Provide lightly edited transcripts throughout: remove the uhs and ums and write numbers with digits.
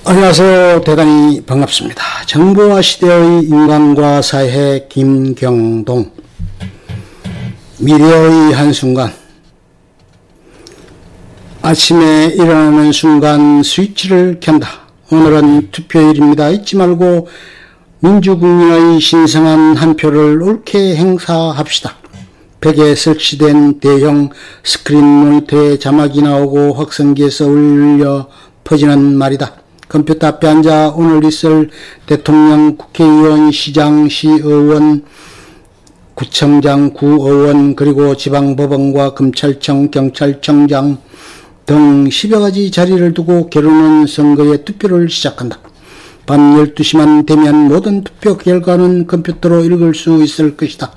안녕하세요. 대단히 반갑습니다. 정보화 시대의 인간과 사회 김경동. 미래의 한순간. 아침에 일어나는 순간 스위치를 켠다. 오늘은 투표일입니다. 잊지 말고 민주국민의 신성한 한 표를 옳게 행사합시다. 벽에 설치된 대형 스크린 모니터에 자막이 나오고 확성기에서 울려 퍼지는 말이다. 컴퓨터 앞에 앉아 오늘 있을 대통령, 국회의원, 시장, 시의원, 구청장, 구의원, 그리고 지방법원과 검찰청, 경찰청장 등 10여 가지 자리를 두고 겨루는 선거의 투표를 시작한다. 밤 12시만 되면 모든 투표 결과는 컴퓨터로 읽을 수 있을 것이다.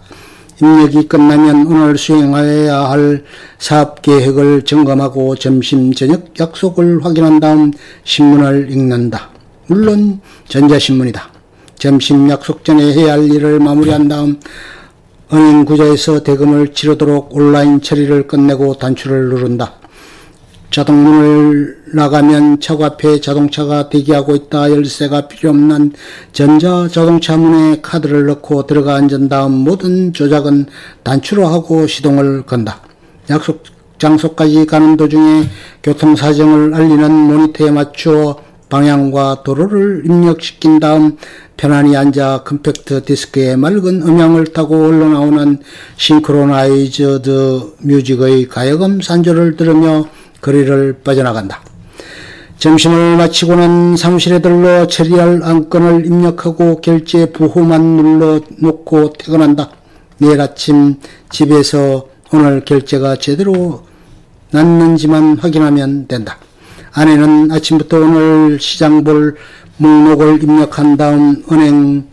입력이 끝나면 오늘 수행해야 할 사업계획을 점검하고 점심, 저녁 약속을 확인한 다음 신문을 읽는다. 물론 전자신문이다. 점심 약속 전에 해야 할 일을 마무리한 다음 은행 구좌에서 대금을 치르도록 온라인 처리를 끝내고 단추를 누른다. 자동문을 나가면 차 앞에 자동차가 대기하고 있다. 열쇠가 필요 없는 전자자동차 문에 카드를 넣고 들어가 앉은 다음 모든 조작은 단추로 하고 시동을 건다. 약속 장소까지 가는 도중에 교통사정을 알리는 모니터에 맞추어 방향과 도로를 입력시킨 다음 편안히 앉아 컴팩트 디스크에 맑은 음향을 타고 흘러나오는 싱크로나이즈드 뮤직의 가여금 산조를 들으며 거리를 빠져나간다. 점심을 마치고는 사무실에 들러 처리할 안건을 입력하고 결제 부호만 눌러놓고 퇴근한다. 내일 아침 집에서 오늘 결제가 제대로 났는지만 확인하면 된다. 아내는 아침부터 오늘 시장 볼 목록을 입력한 다음 은행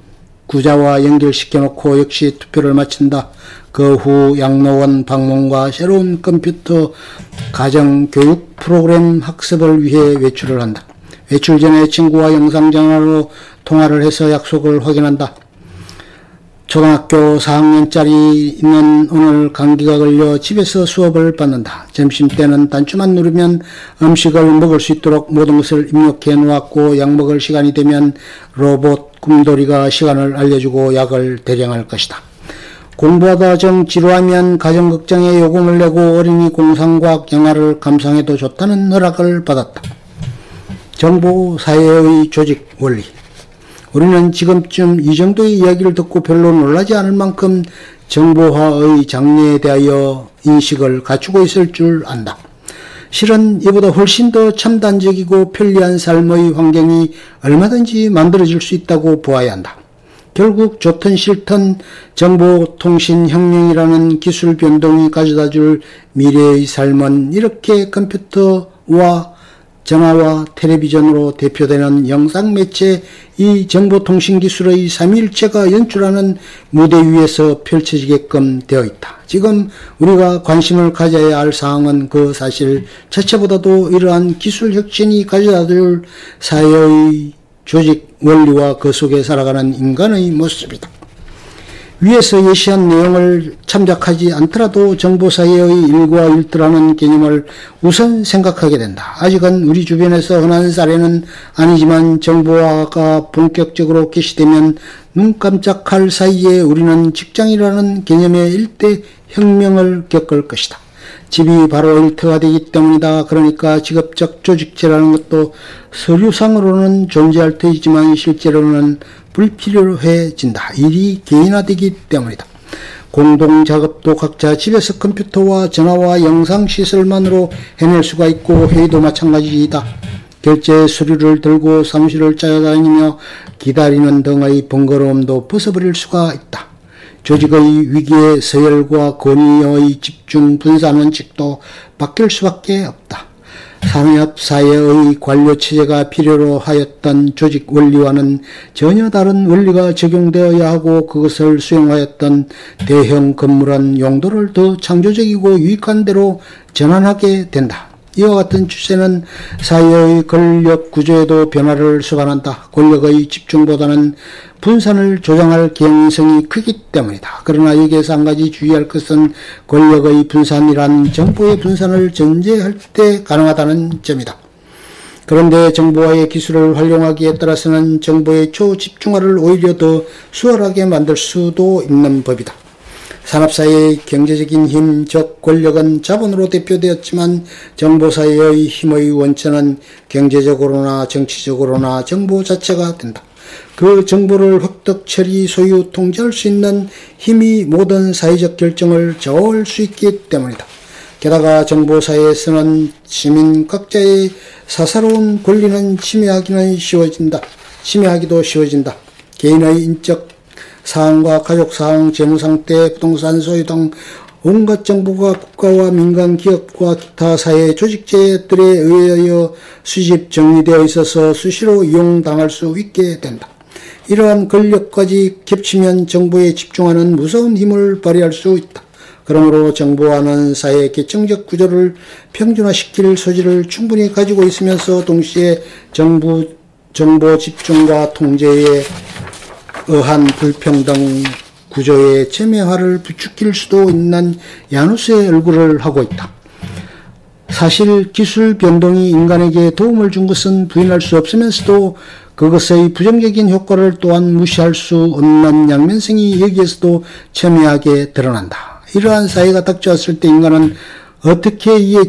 구좌와 연결시켜놓고 역시 투표를 마친다. 그 후 양로원 방문과 새로운 컴퓨터 가정교육 프로그램 학습을 위해 외출을 한다. 외출 전에 친구와 영상전화로 통화를 해서 약속을 확인한다. 초등학교 4학년짜리는 오늘 감기가 걸려 집에서 수업을 받는다. 점심때는 단추만 누르면 음식을 먹을 수 있도록 모든 것을 입력해 놓았고 약 먹을 시간이 되면 로봇 꿈돌이가 시간을 알려주고 약을 대령할 것이다. 공부하다 정 지루하면 가정극장에 요금을 내고 어린이 공상과학 영화를 감상해도 좋다는 허락을 받았다. 정보 사회의 조직 원리. 우리는 지금쯤 이 정도의 이야기를 듣고 별로 놀라지 않을 만큼 정보화의 장래에 대하여 인식을 갖추고 있을 줄 안다. 실은 이보다 훨씬 더 첨단적이고 편리한 삶의 환경이 얼마든지 만들어질 수 있다고 보아야 한다. 결국 좋든 싫든 정보통신혁명이라는 기술 변동이 가져다줄 미래의 삶은 이렇게 컴퓨터와 전화와 텔레비전으로 대표되는 영상매체 이 정보통신기술의 삼위일체가 연출하는 무대 위에서 펼쳐지게끔 되어 있다. 지금 우리가 관심을 가져야 할 사항은 그 사실 자체보다도 이러한 기술혁신이 가져다줄 사회의 조직 원리와 그 속에 살아가는 인간의 모습이다. 위에서 예시한 내용을 참작하지 않더라도 정보사회의 일과 일터라는 개념을 우선 생각하게 된다. 아직은 우리 주변에서 흔한 사례는 아니지만 정보화가 본격적으로 개시되면 눈 깜짝할 사이에 우리는 직장이라는 개념의 일대 혁명을 겪을 것이다. 집이 바로 일터가 되기 때문이다. 그러니까 직업적 조직체라는 것도 서류상으로는 존재할 테지만 실제로는 불필요해진다. 일이 개인화되기 때문이다. 공동작업도 각자 집에서 컴퓨터와 전화와 영상 시설만으로 해낼 수가 있고 회의도 마찬가지이다. 결제 서류를 들고 사무실을 찾아다니며 기다리는 등의 번거로움도 벗어버릴 수가 있다. 조직의 위기의 서열과 권위의 집중 분산 원칙도 바뀔 수밖에 없다. 산업사회의 관료체제가 필요로 하였던 조직 원리와는 전혀 다른 원리가 적용되어야 하고 그것을 수행하였던 대형 건물은 용도를 더 창조적이고 유익한 대로 전환하게 된다. 이와 같은 추세는 사회의 권력 구조에도 변화를 수반한다. 권력의 집중보다는 분산을 조장할 개연성이 크기 때문이다. 그러나 여기에서 한 가지 주의할 것은 권력의 분산이란 정보의 분산을 전제할 때 가능하다는 점이다. 그런데 정보화의 기술을 활용하기에 따라서는 정보의 초집중화를 오히려 더 수월하게 만들 수도 있는 법이다. 산업사회의 경제적인 힘, 즉 권력은 자본으로 대표되었지만 정보사회의 힘의 원천은 경제적으로나 정치적으로나 정보 자체가 된다. 그 정보를 획득, 처리, 소유, 통제할 수 있는 힘이 모든 사회적 결정을 좌우할 수 있기 때문이다. 게다가 정보사회에서는 시민 각자의 사사로운 권리는 침해하기도 쉬워진다. 개인의 인적 사항과 가족 사항, 재무 상태, 부동산 소유 등 온갖 정보가 국가와 민간 기업과 기타 사회 조직체들에 의하여 수집 정리되어 있어서 수시로 이용당할 수 있게 된다. 이러한 권력까지 겹치면 정보에 집중하는 무서운 힘을 발휘할 수 있다. 그러므로 정보화는 사회의 계층적 구조를 평준화시킬 소지를 충분히 가지고 있으면서 동시에 정보 집중과 통제에 의한 불평등 구조의 첨예화를 부추길 수도 있는 야누스의 얼굴을 하고 있다. 사실 기술 변동이 인간에게 도움을 준 것은 부인할 수 없으면서도 그것의 부정적인 효과를 또한 무시할 수 없는 양면성이 여기에서도 첨예하게 드러난다. 이러한 사회가 닥쳐왔을 때 인간은 어떻게 이에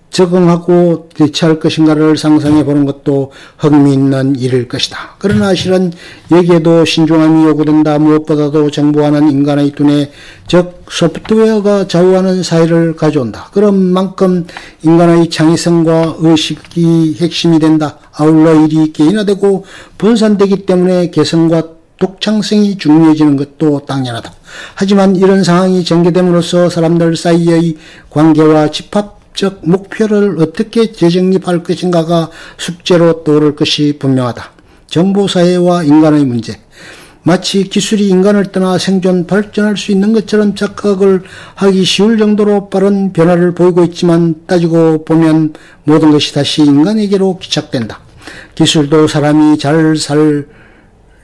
적응하고 대처할 것인가를 상상해 보는 것도 흥미있는 일일 것이다. 그러나 실은 여기에도 신중함이 요구된다. 무엇보다도 정보화는 인간의 두뇌, 즉 소프트웨어가 좌우하는 사회를 가져온다. 그런 만큼 인간의 창의성과 의식이 핵심이 된다. 아울러 일이 개인화되고 분산되기 때문에 개성과 독창성이 중요해지는 것도 당연하다. 하지만 이런 상황이 전개됨으로써 사람들 사이의 관계와 집합적 목표를 어떻게 재정립할 것인가가 숙제로 떠오를 것이 분명하다. 정보사회와 인간의 문제. 마치 기술이 인간을 떠나 생존, 발전할 수 있는 것처럼 착각을 하기 쉬울 정도로 빠른 변화를 보이고 있지만 따지고 보면 모든 것이 다시 인간에게로 기착된다. 기술도 사람이 잘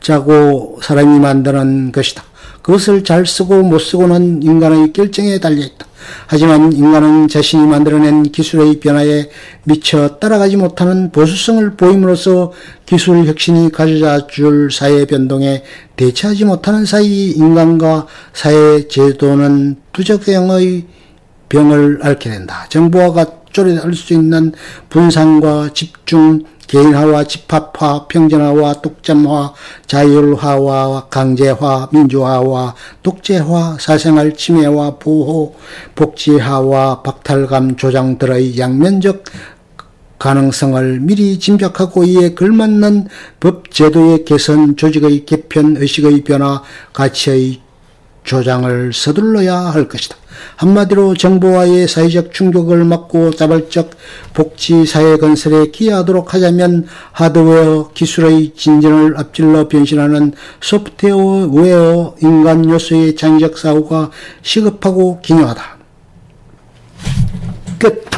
살자고 사람이 만드는 것이다. 그것을 잘 쓰고 못 쓰고는 인간의 결정에 달려있다. 하지만 인간은 자신이 만들어낸 기술의 변화에 미처 따라가지 못하는 보수성을 보임으로써 기술 혁신이 가져다 줄 사회 변동에 대처하지 못하는 사이 인간과 사회 제도는 두적형의 병을 앓게 된다. 정보화가 초래할 수 있는 분산과 집중, 개인화와 집합화, 평준화와 독점화, 자율화와 강제화, 민주화와 독재화, 사생활 침해와 보호, 복지화와 박탈감 조장들의 양면적 가능성을 미리 짐작하고 이에 걸맞는 법 제도의 개선, 조직의 개편, 의식의 변화, 가치의 조장을 서둘러야 할 것이다. 한마디로 정보와의 사회적 충격을 막고 자발적 복지 사회 건설에 기여하도록 하자면 하드웨어 기술의 진전을 앞질러 변신하는 소프트웨어 인간 요소의 창의적 사고가 시급하고 기묘하다. 끝.